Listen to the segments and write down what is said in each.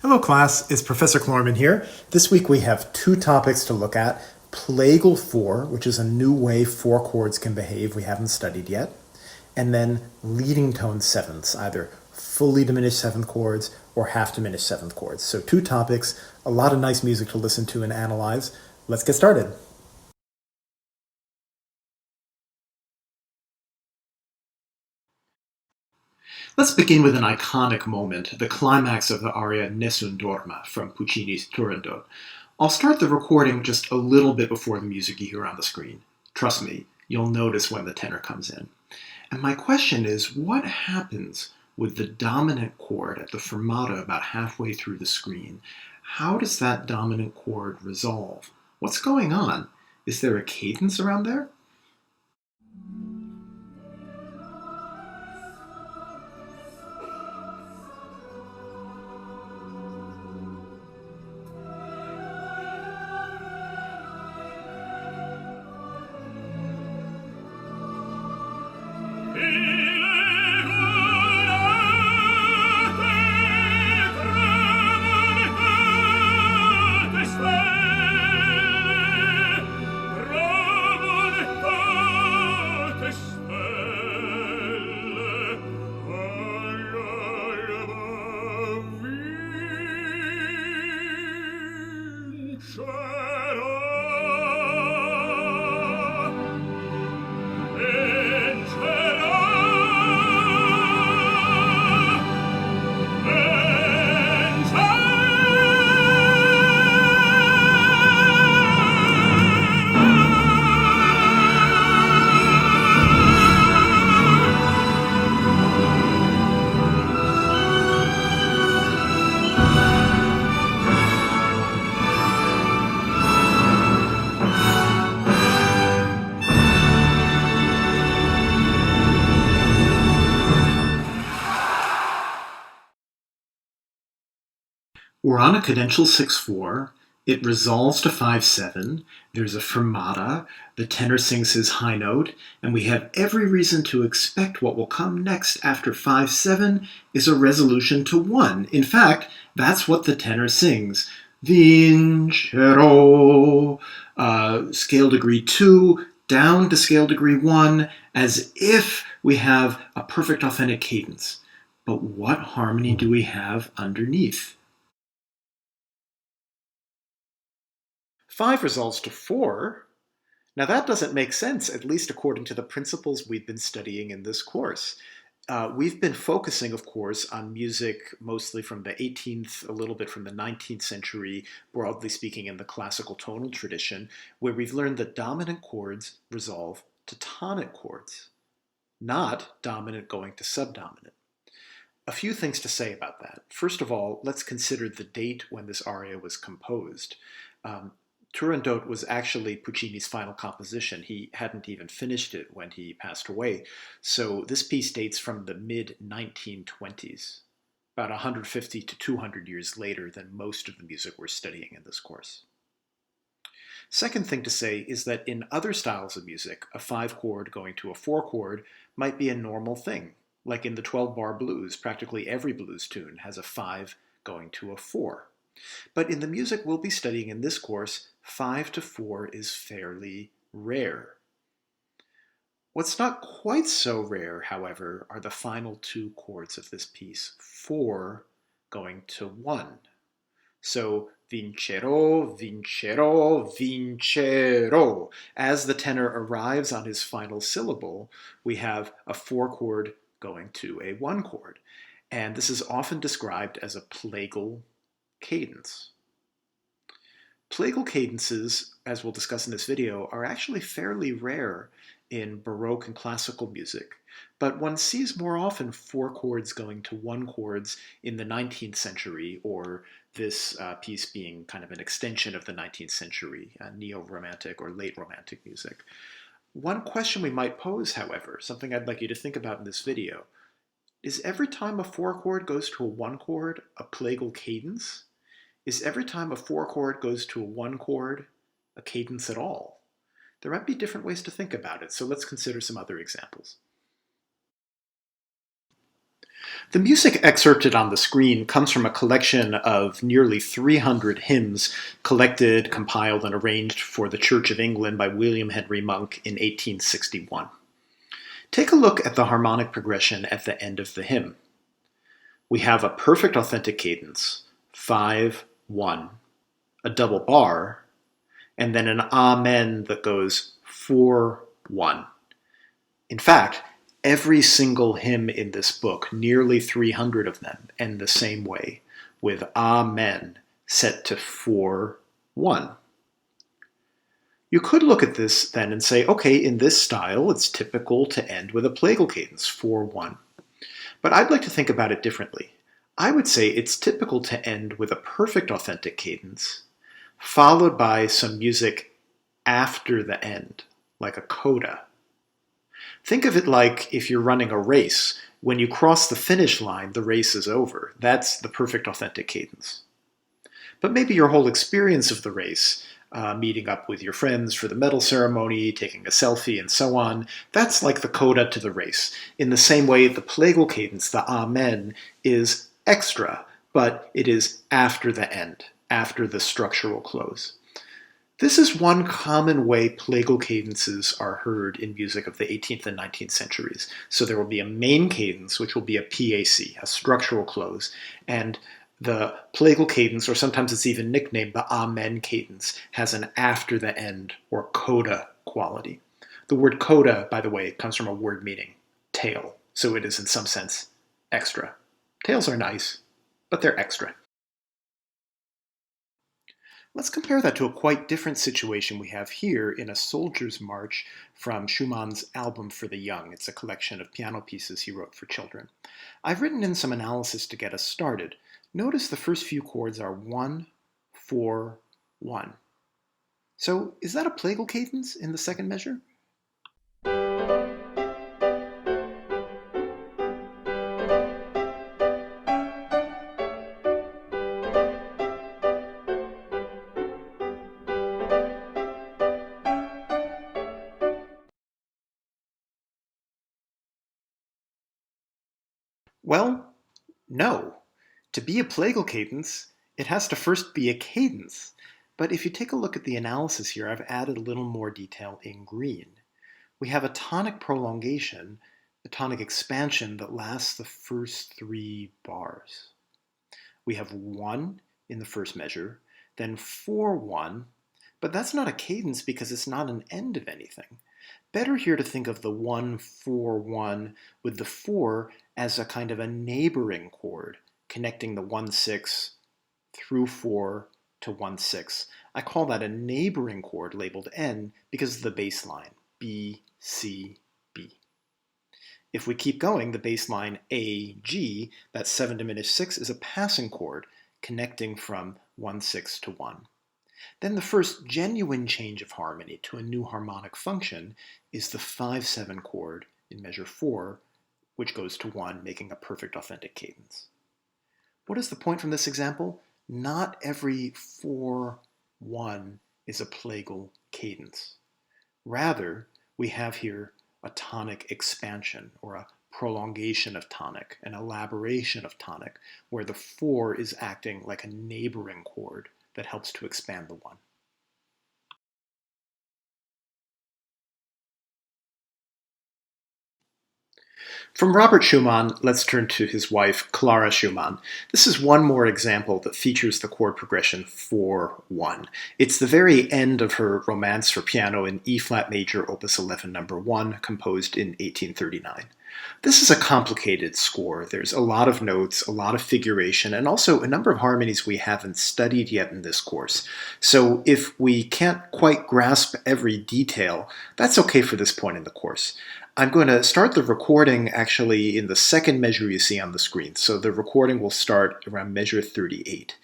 Hello class, it's Professor Klorman here. This week we have two topics to look at. Plagal 4, which is a new way four chords can behave we haven't studied yet. And then leading tone sevenths, either fully diminished seventh chords or half diminished seventh chords. So two topics, a lot of nice music to listen to and analyze. Let's get started. Let's begin with an iconic moment, the climax of the aria Nessun dorma from Puccini's Turandot. I'll start the recording just a little bit before the music you hear on the screen. Trust me, you'll notice when the tenor comes in. And my question is, what happens with the dominant chord at the fermata about halfway through the screen? How does that dominant chord resolve? What's going on? Is there a cadence around there? We're on a cadential 6-4. It resolves to 5-7. There's a fermata. The tenor sings his high note, and we have every reason to expect what will come next after 5-7 is a resolution to 1. In fact, that's what the tenor sings. Vincero, scale degree 2, down to scale degree 1, as if we have a perfect authentic cadence. But what harmony do we have underneath? 5 resolves to 4. Now that doesn't make sense, at least according to the principles we've been studying in this course. We've been focusing, of course, on music mostly from the 18th, a little bit from the 19th century, broadly speaking in the classical tonal tradition, where we've learned that dominant chords resolve to tonic chords, not dominant going to subdominant. A few things to say about that. First of all, let's consider the date when this aria was composed. Turandot was actually Puccini's final composition. He hadn't even finished it when he passed away. So this piece dates from the mid-1920s, about 150 to 200 years later than most of the music we're studying in this course. Second thing to say is that in other styles of music, a 5 chord going to a 4 chord might be a normal thing. Like in the 12-bar blues, practically every blues tune has a 5 going to a 4. But in the music we'll be studying in this course, 5 to 4 is fairly rare. What's not quite so rare, however, are the final 2 chords of this piece, 4 going to 1. So vincero, vincero, vincero. As the tenor arrives on his final syllable, we have a 4 chord going to a 1 chord. And this is often described as a plagal cadence. Plagal cadences, as we'll discuss in this video, are actually fairly rare in Baroque and classical music, but one sees more often 4 chords going to 1 chords in the 19th century, or this piece being kind of an extension of the 19th century, neo-romantic or late romantic music. One question we might pose, however, something I'd like you to think about in this video, is every time a 4 chord goes to a 1 chord a plagal cadence? Is every time a 4 chord goes to a 1 chord a cadence at all? There might be different ways to think about it, so let's consider some other examples. The music excerpted on the screen comes from a collection of nearly 300 hymns collected, compiled, and arranged for the Church of England by William Henry Monk in 1861. Take a look at the harmonic progression at the end of the hymn. We have a perfect authentic cadence, 5-1, a double bar, and then an amen that goes 4-1. In fact, every single hymn in this book, nearly 300 of them, end the same way, with amen set to 4-1. You could look at this then and say, okay, in this style, it's typical to end with a Plagal cadence, 4-1. But I'd like to think about it differently. I would say it's typical to end with a perfect authentic cadence, followed by some music after the end, like a coda. Think of it like if you're running a race. When you cross the finish line, the race is over. That's the perfect authentic cadence. But maybe your whole experience of the race, meeting up with your friends for the medal ceremony, taking a selfie, and so on, that's like the coda to the race. In the same way, the Plagal cadence, the amen, is extra, but it is after the end, after the structural close. This is one common way Plagal cadences are heard in music of the 18th and 19th centuries. So there will be a main cadence, which will be a PAC, a structural close, and the Plagal cadence, or sometimes it's even nicknamed the amen cadence, has an after the end or coda quality. The word coda, by the way, comes from a word meaning tail, so it is in some sense extra. Tails are nice, but they're extra. Let's compare that to a quite different situation we have here in a soldier's march from Schumann's Album for the Young. It's a collection of piano pieces he wrote for children. I've written in some analysis to get us started. Notice the first few chords are 1, 4, 1. So is that a Plagal cadence in the second measure? Well, no. To be a Plagal cadence, it has to first be a cadence. But if you take a look at the analysis here, I've added a little more detail in green. We have a tonic prolongation, a tonic expansion that lasts the first 3 bars. We have 1 in the first measure, then 4-1, but that's not a cadence because it's not an end of anything. Better here to think of the 1-4-1 with the 4 as a kind of a neighboring chord, connecting the 1-6 through 4 to 1-6. I call that a neighboring chord labeled N because of the bass line, B, C, B. If we keep going, the bass line A, G, that 7 diminished 6, is a passing chord connecting from 1-6 to 1. Then the first genuine change of harmony to a new harmonic function is the 5-7 chord in measure 4, which goes to 1, making a perfect authentic cadence. What is the point from this example? Not every 4-1 is a Plagal cadence. Rather, we have here a tonic expansion, or a prolongation of tonic, an elaboration of tonic, where the 4 is acting like a neighboring chord that helps to expand the 1. From Robert Schumann, let's turn to his wife, Clara Schumann. This is one more example that features the chord progression 4-1. It's the very end of her Romance for piano in E-flat major, opus 11, number 1, composed in 1839. This is a complicated score. There's a lot of notes, a lot of figuration, and also a number of harmonies we haven't studied yet in this course. So if we can't quite grasp every detail, that's okay for this point in the course. I'm going to start the recording actually in the second measure you see on the screen. So the recording will start around measure 38.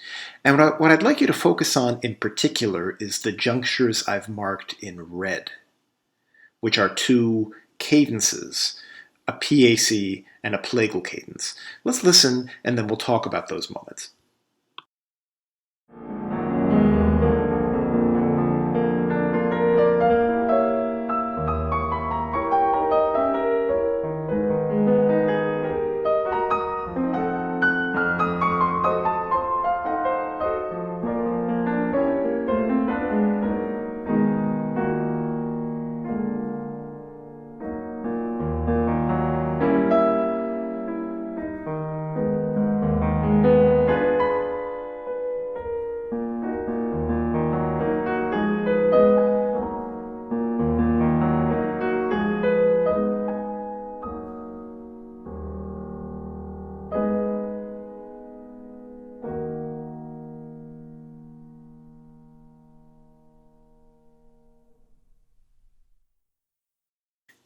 And what I'd like you to focus on in particular is the junctures I've marked in red, which are 2 cadences, a PAC and a Plagal cadence. Let's listen and then we'll talk about those moments.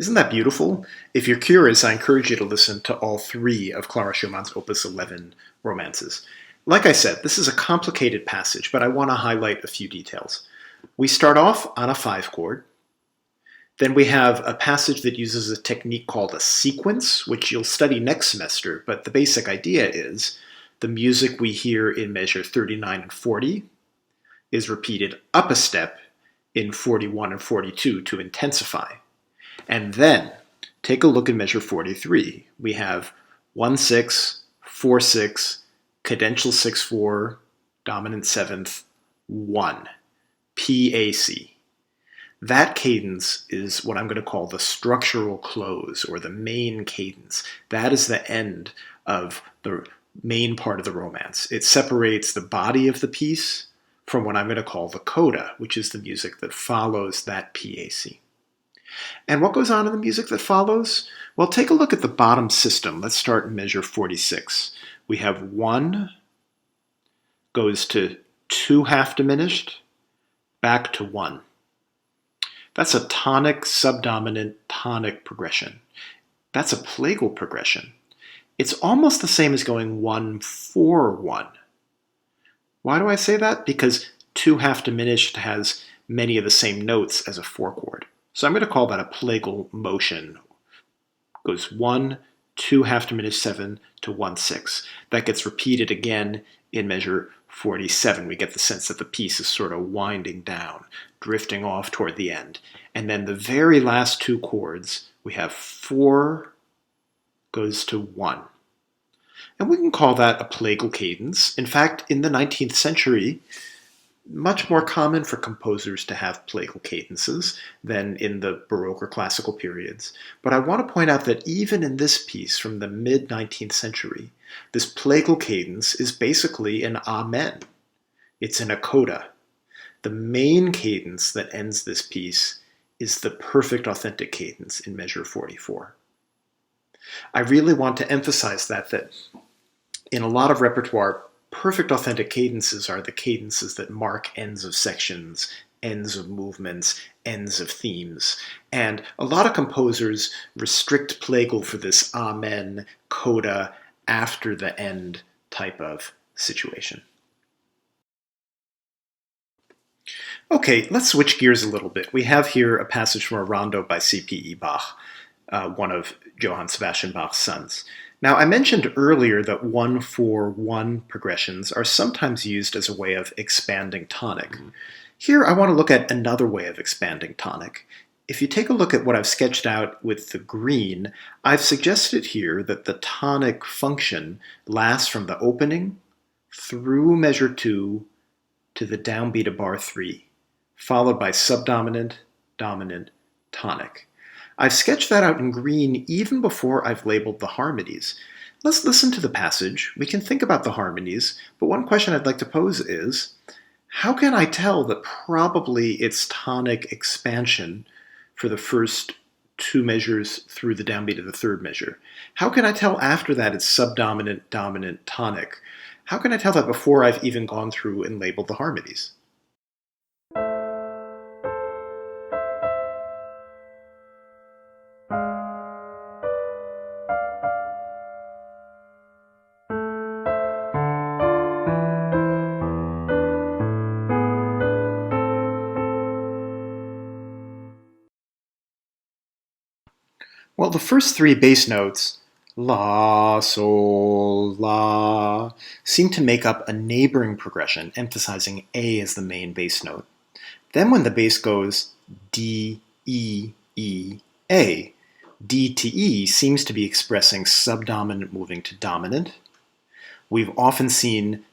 Isn't that beautiful? If you're curious, I encourage you to listen to all three of Clara Schumann's Opus 11 romances. Like I said, this is a complicated passage, but I want to highlight a few details. We start off on a 5 chord. Then we have a passage that uses a technique called a sequence, which you'll study next semester, but the basic idea is the music we hear in measure 39 and 40 is repeated up a step in 41 and 42 to intensify. And then take a look at measure 43. We have 1-6, 4-6, cadential 6-4, dominant 7th, 1, PAC. That cadence is what I'm going to call the structural close, or the main cadence. That is the end of the main part of the romance. It separates the body of the piece from what I'm going to call the coda, which is the music that follows that PAC. And what goes on in the music that follows? Well, take a look at the bottom system. Let's start in measure 46. We have 1 goes to 2 half diminished, back to 1. That's a tonic, subdominant, tonic progression. That's a plagal progression. It's almost the same as going 1-4-1. Why do I say that? Because 2 half diminished has many of the same notes as a 4 chord. So I'm going to call that a plagal motion. Goes 1, 2 half diminished 7 to 1-6. That gets repeated again in measure 47. We get the sense that the piece is sort of winding down, drifting off toward the end. And then the very last 2 chords, we have 4 goes to 1. And we can call that a plagal cadence. In fact, in the 19th century, much more common for composers to have plagal cadences than in the Baroque or classical periods. But I want to point out that even in this piece from the mid-19th century, this plagal cadence is basically an amen. It's in a coda. The main cadence that ends this piece is the perfect authentic cadence in measure 44. I really want to emphasize that in a lot of repertoire, perfect authentic cadences are the cadences that mark ends of sections, ends of movements, ends of themes. And a lot of composers restrict plagal for this amen, coda, after the end type of situation. Okay, let's switch gears a little bit. We have here a passage from a Rondo by C.P.E. Bach, one of Johann Sebastian Bach's sons. Now, I mentioned earlier that 1-4-1 progressions are sometimes used as a way of expanding tonic. Here, I want to look at another way of expanding tonic. If you take a look at what I've sketched out with the green, I've suggested here that the tonic function lasts from the opening through measure 2 to the downbeat of bar 3, followed by subdominant, dominant, tonic. I've sketched that out in green even before I've labeled the harmonies. Let's listen to the passage. We can think about the harmonies, but one question I'd like to pose is, how can I tell that probably it's tonic expansion for the first 2 measures through the downbeat of the 3rd measure? How can I tell after that it's subdominant, dominant, tonic? How can I tell that before I've even gone through and labeled the harmonies? Well, the first 3 bass notes, la, sol, la, seem to make up a neighboring progression, emphasizing A as the main bass note. Then when the bass goes D, E, E, A, D to E seems to be expressing subdominant moving to dominant. We've often seen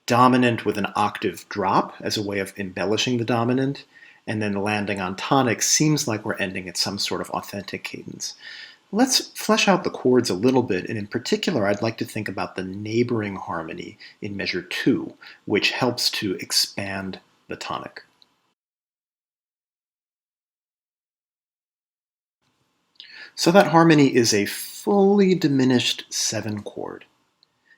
dominant with an octave drop as a way of embellishing the dominant, and then landing on tonic seems like we're ending at some sort of authentic cadence. Let's flesh out the chords a little bit, and in particular, I'd like to think about the neighboring harmony in measure 2, which helps to expand the tonic. So that harmony is a fully diminished 7 chord.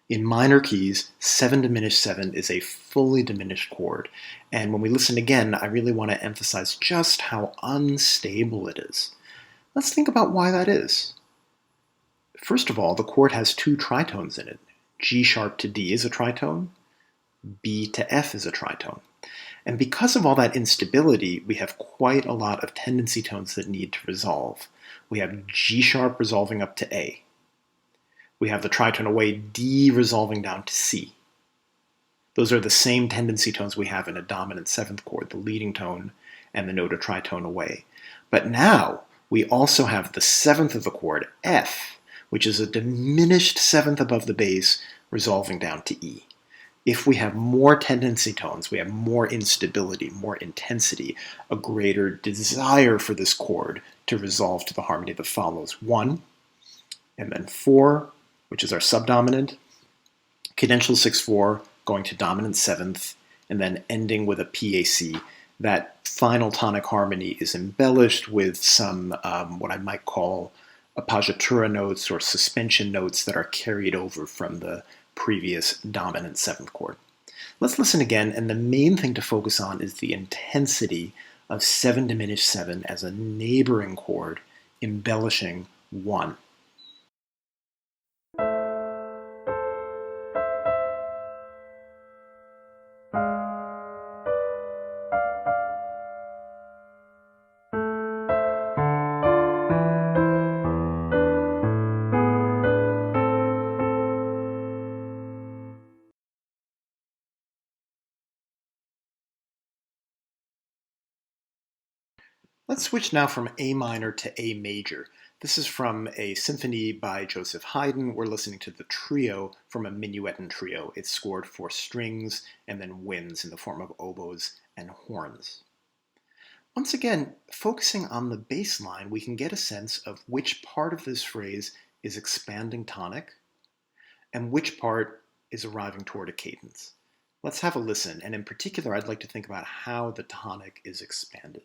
In minor keys, 7 diminished 7 is a fully diminished chord. And when we listen again, I really want to emphasize just how unstable it is. Let's think about why that is. First of all, the chord has two tritones in it. G sharp to D is a tritone, B to F is a tritone. And because of all that instability, we have quite a lot of tendency tones that need to resolve. We have G sharp resolving up to A. We have the tritone away D resolving down to C. Those are the same tendency tones we have in a dominant seventh chord, the leading tone and the note or tritone away. But now we also have the seventh of the chord, F, which is a diminished seventh above the bass, resolving down to E. If we have more tendency tones, we have more instability, more intensity, a greater desire for this chord to resolve to the harmony that follows. 1, and then 4, which is our subdominant, cadential 6/4, going to dominant seventh, and then ending with a PAC. That final tonic harmony is embellished with some what I might call appoggiatura notes or suspension notes that are carried over from the previous dominant seventh chord. Let's listen again, and the main thing to focus on is the intensity of 7 diminished 7 as a neighboring chord embellishing 1. Let's switch now from A minor to A major. This is from a symphony by Joseph Haydn. We're listening to the trio from a minuet trio. It's scored for strings and then winds in the form of oboes and horns. Once again, focusing on the bass line, we can get a sense of which part of this phrase is expanding tonic and which part is arriving toward a cadence. Let's have a listen, and in particular, I'd like to think about how the tonic is expanded.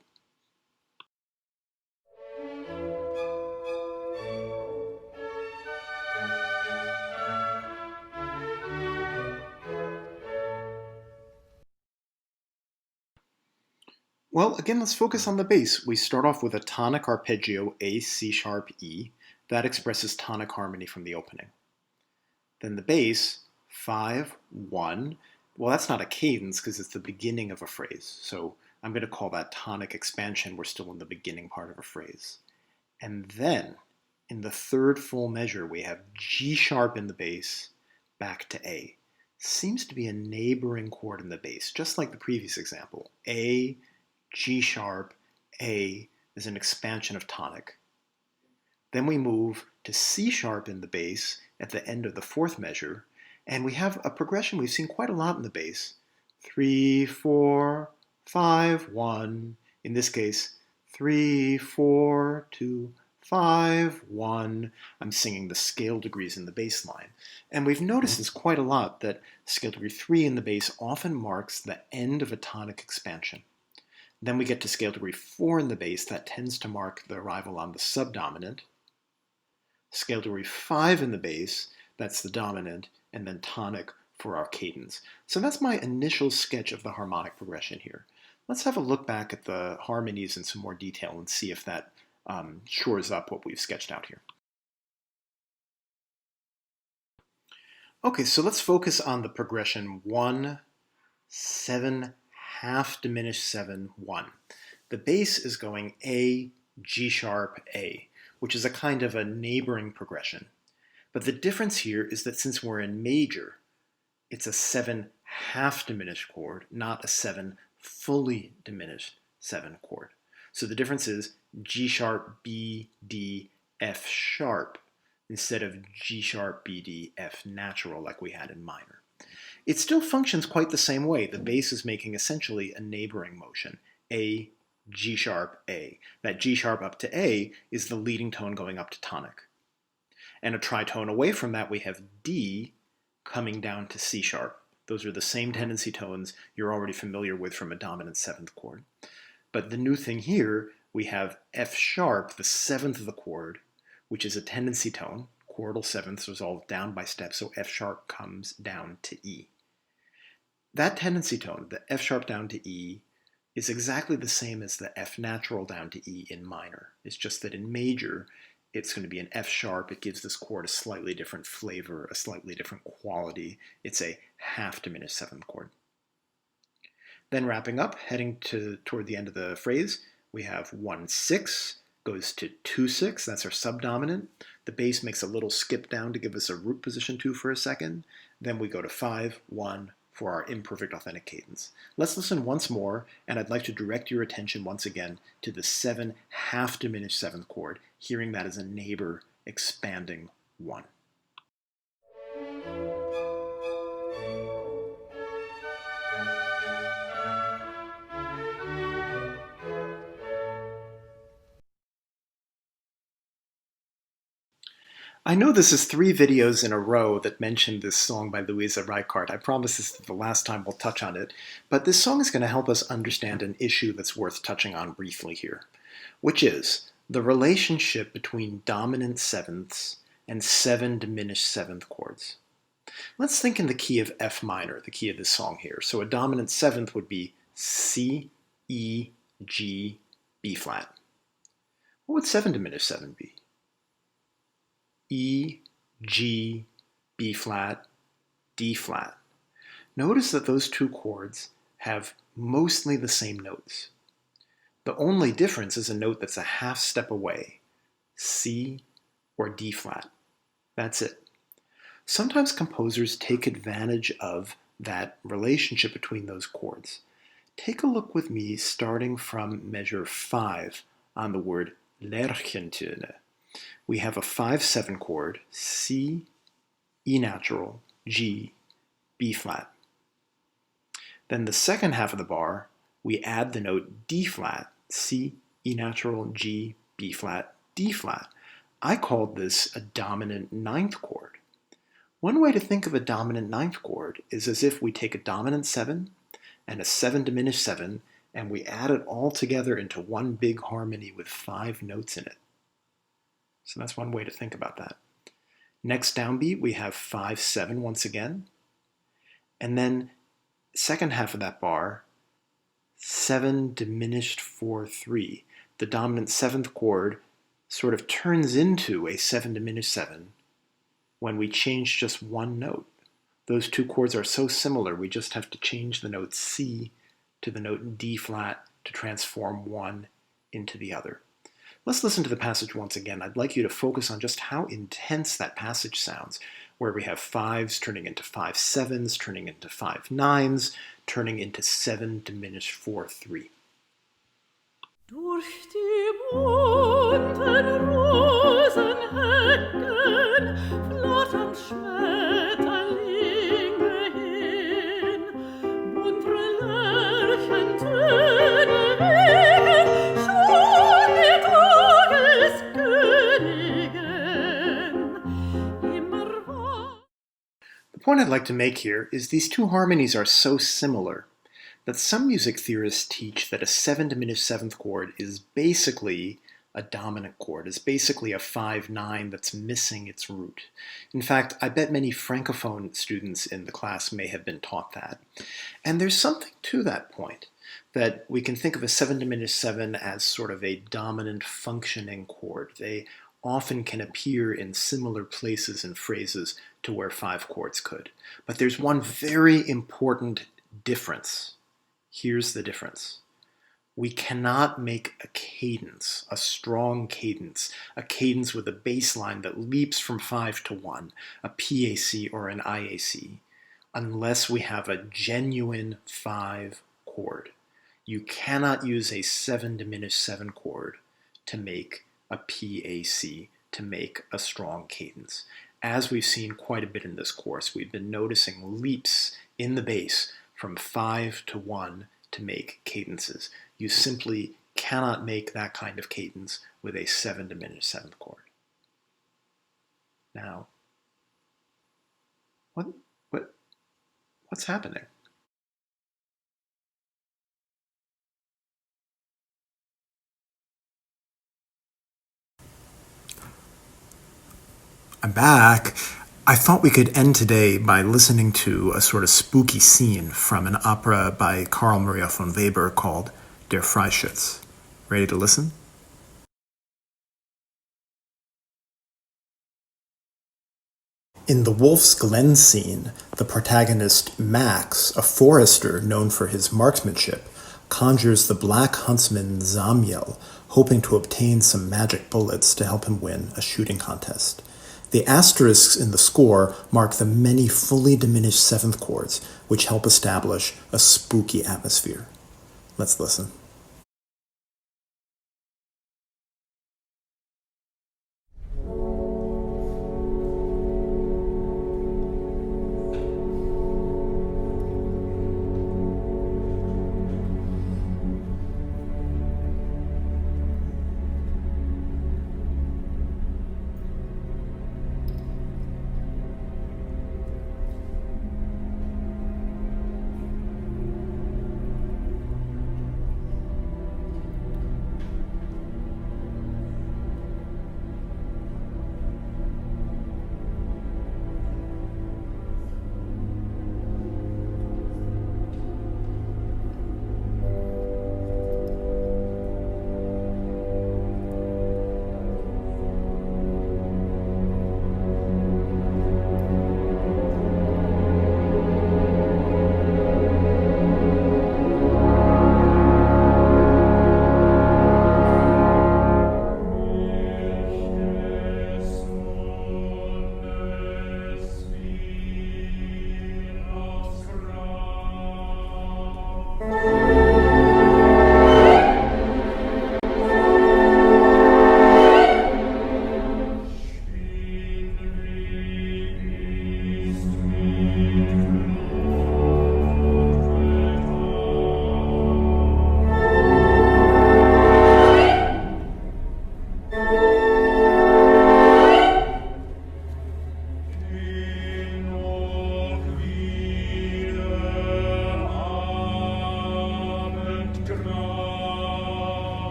Well, again, let's focus on the bass. We start off with a tonic arpeggio, A, C sharp, E. That expresses tonic harmony from the opening. Then the bass, 5, 1. Well, that's not a cadence because it's the beginning of a phrase. So I'm going to call that tonic expansion. We're still in the beginning part of a phrase. And then, in the third full measure, we have G sharp in the bass, back to A. Seems to be a neighboring chord in the bass, just like the previous example. A, G sharp, A is an expansion of tonic. Then we move to C sharp in the bass at the end of the fourth measure, and we have a progression we've seen quite a lot in the bass. 3, 4, 5, 1. In this case, 3, 4, 2, 5, 1. I'm singing the scale degrees in the bass line. And we've noticed this quite a lot, that scale degree 3 in the bass often marks the end of a tonic expansion. Then we get to scale degree 4 in the bass. That tends to mark the arrival on the subdominant. Scale degree 5 in the bass, that's the dominant, and then tonic for our cadence. So that's my initial sketch of the harmonic progression here. Let's have a look back at the harmonies in some more detail and see if that shores up what we've sketched out here. Okay, so let's focus on the progression 1, 7, half diminished 7, 1. The bass is going A, G sharp, A, which is a kind of a neighboring progression. But the difference here is that since we're in major, it's a 7 half diminished chord, not a 7 fully diminished 7 chord. So the difference is G sharp, B, D, F sharp, instead of G sharp, B, D, F natural like we had in minor. It still functions quite the same way. The bass is making essentially a neighboring motion, A, G sharp, A. That G sharp up to A is the leading tone going up to tonic. And a tritone away from that, we have D coming down to C sharp. Those are the same tendency tones you're already familiar with from a dominant seventh chord. But the new thing here, we have F sharp, the seventh of the chord, which is a tendency tone. Chordal sevenths resolved down by steps, so F sharp comes down to E. That tendency tone, the F sharp down to E, is exactly the same as the F natural down to E in minor. It's just that in major, it's going to be an F sharp. It gives this chord a slightly different flavor, a slightly different quality. It's a half diminished seventh chord. Then wrapping up, heading toward the end of the phrase, we have 1-6, goes to 2-6, that's our subdominant. The bass makes a little skip down to give us a root position 2 for a second. Then we go to 5-1 for our imperfect authentic cadence. Let's listen once more, and I'd like to direct your attention once again to the 7 half diminished seventh chord, hearing that as a neighbor expanding 1. I know this is 3 videos in a row that mention this song by Louise Reichardt. I promise this is the last time we'll touch on it, but this song is going to help us understand an issue that's worth touching on briefly here, which is the relationship between dominant sevenths and 7 diminished seventh chords. Let's think in the key of F minor, the key of this song here. So a dominant seventh would be C, E, G, B flat. What would 7 diminished 7 be? E, G, B flat, D flat. Notice that those 2 chords have mostly the same notes. The only difference is a note that's a half step away, C or D flat. That's it. Sometimes composers take advantage of that relationship between those chords. Take a look with me starting from measure 5 on the word Lerchentöne. We have a 5-7 chord, C, E natural, G, B flat. Then the second half of the bar, we add the note D flat, C, E natural, G, B flat, D flat. I called this a dominant ninth chord. One way to think of a dominant ninth chord is as if we take a dominant 7 and a 7 diminished 7, and we add it all together into one big harmony with 5 notes in it. So that's one way to think about that. Next downbeat, we have 5-7 once again. And then second half of that bar, 7 diminished 4-3. The dominant seventh chord sort of turns into a 7 diminished 7 when we change just one note. Those 2 chords are so similar, we just have to change the note C to the note D flat to transform one into the other. Let's listen to the passage once again. I'd like you to focus on just how intense that passage sounds, where we have 5s turning into 5-7s, turning into 5-9s, turning into 7 diminished 4-3. Durch die bunten Rosenhecken flattern Schmetterlinge hin, bunte Lerchentöne wecken schon die Tageskönigin. Immer wahr. The point I'd like to make here is these 2 harmonies are so similar that some music theorists teach that a 7 diminished seventh chord is basically a dominant chord, is basically a 5-9 that's missing its root. In fact, I bet many Francophone students in the class may have been taught that. And there's something to that point, that we can think of a 7 diminished 7 as sort of a dominant functioning chord. They often can appear in similar places and phrases to where 5 chords could. But there's one very important difference. Here's the difference. We cannot make a cadence, a strong cadence, a cadence with a bass line that leaps from 5 to 1, a PAC or an IAC, unless we have a genuine 5 chord. You cannot use a 7 diminished 7 chord to make a PAC, to make a strong cadence. As we've seen quite a bit in this course, we've been noticing leaps in the bass from 5 to 1 to make cadences. You simply cannot make that kind of cadence with a 7 diminished 7th chord. Now, what's happening? I'm back. I thought we could end today by listening to a sort of spooky scene from an opera by Carl Maria von Weber called Der Freischütz. Ready to listen? In the Wolf's Glen scene, the protagonist Max, a forester known for his marksmanship, conjures the black huntsman Zamiel, hoping to obtain some magic bullets to help him win a shooting contest. The asterisks in the score mark the many fully diminished seventh chords, which help establish a spooky atmosphere. Let's listen.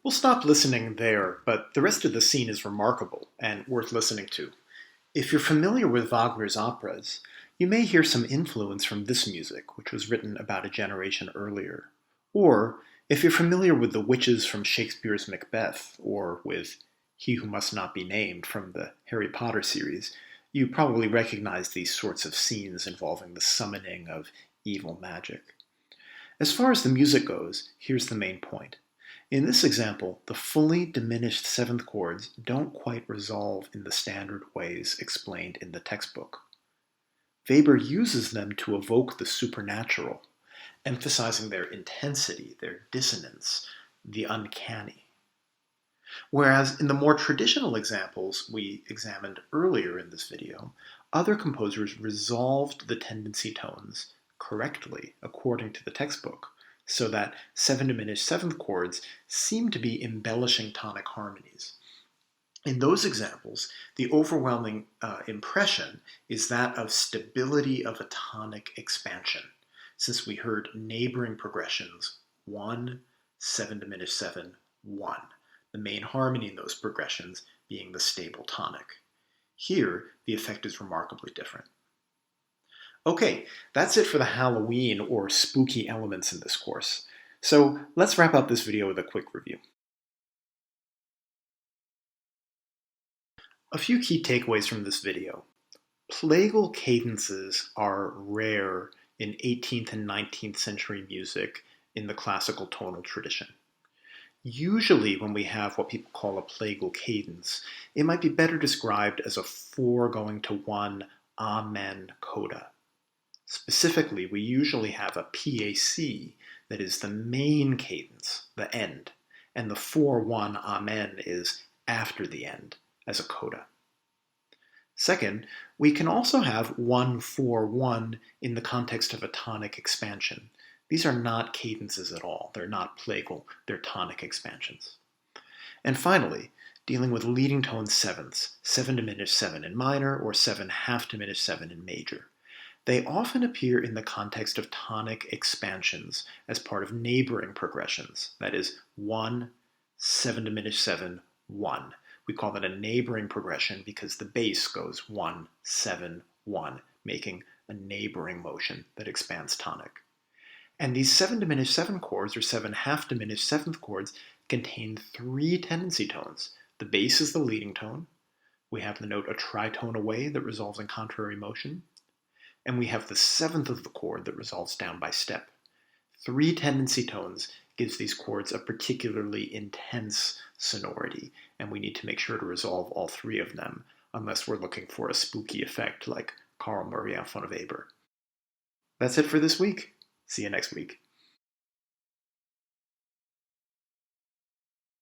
We'll stop listening there, but the rest of the scene is remarkable and worth listening to. If you're familiar with Wagner's operas, you may hear some influence from this music, which was written about a generation earlier. Or, if you're familiar with the witches from Shakespeare's Macbeth, or with He Who Must Not Be Named from the Harry Potter series, you probably recognize these sorts of scenes involving the summoning of evil magic. As far as the music goes, here's the main point. In this example, the fully diminished seventh chords don't quite resolve in the standard ways explained in the textbook. Weber uses them to evoke the supernatural, emphasizing their intensity, their dissonance, the uncanny. Whereas in the more traditional examples we examined earlier in this video, other composers resolved the tendency tones correctly according to the textbook, so that seven diminished seventh chords seem to be embellishing tonic harmonies. In those examples, the overwhelming impression is that of stability of a tonic expansion, since we heard neighboring progressions 1, 7 diminished 7, 1, the main harmony in those progressions being the stable tonic. Here, the effect is remarkably different. Okay, that's it for the Halloween or spooky elements in this course. So let's wrap up this video with a quick review. A few key takeaways from this video. Plagal cadences are rare in 18th and 19th century music in the classical tonal tradition. Usually when we have what people call a plagal cadence, it might be better described as a 4 going to 1 amen coda. Specifically, we usually have a PAC that is the main cadence, the end, and the 4-1 amen is after the end as a coda. Second, we can also have 1-4-1 in the context of a tonic expansion. These are not cadences at all. They're not plagal. They're tonic expansions. And finally, dealing with leading tone sevenths, 7 diminished 7 in minor or 7 half diminished 7 in major. They often appear in the context of tonic expansions as part of neighboring progressions. That is 1, 7 diminished 7, 1. We call that a neighboring progression because the bass goes 1, 7, 1, making a neighboring motion that expands tonic. And these 7 diminished 7 chords, or 7 half diminished 7th chords, contain 3 tendency tones. The bass is the leading tone. We have the note a tritone away that resolves in contrary motion. And we have the 7th of the chord that resolves down by step. 3 tendency tones gives these chords a particularly intense sonority, and we need to make sure to resolve all 3 of them, unless we're looking for a spooky effect like Carl Maria von Weber. That's it for this week. See you next week.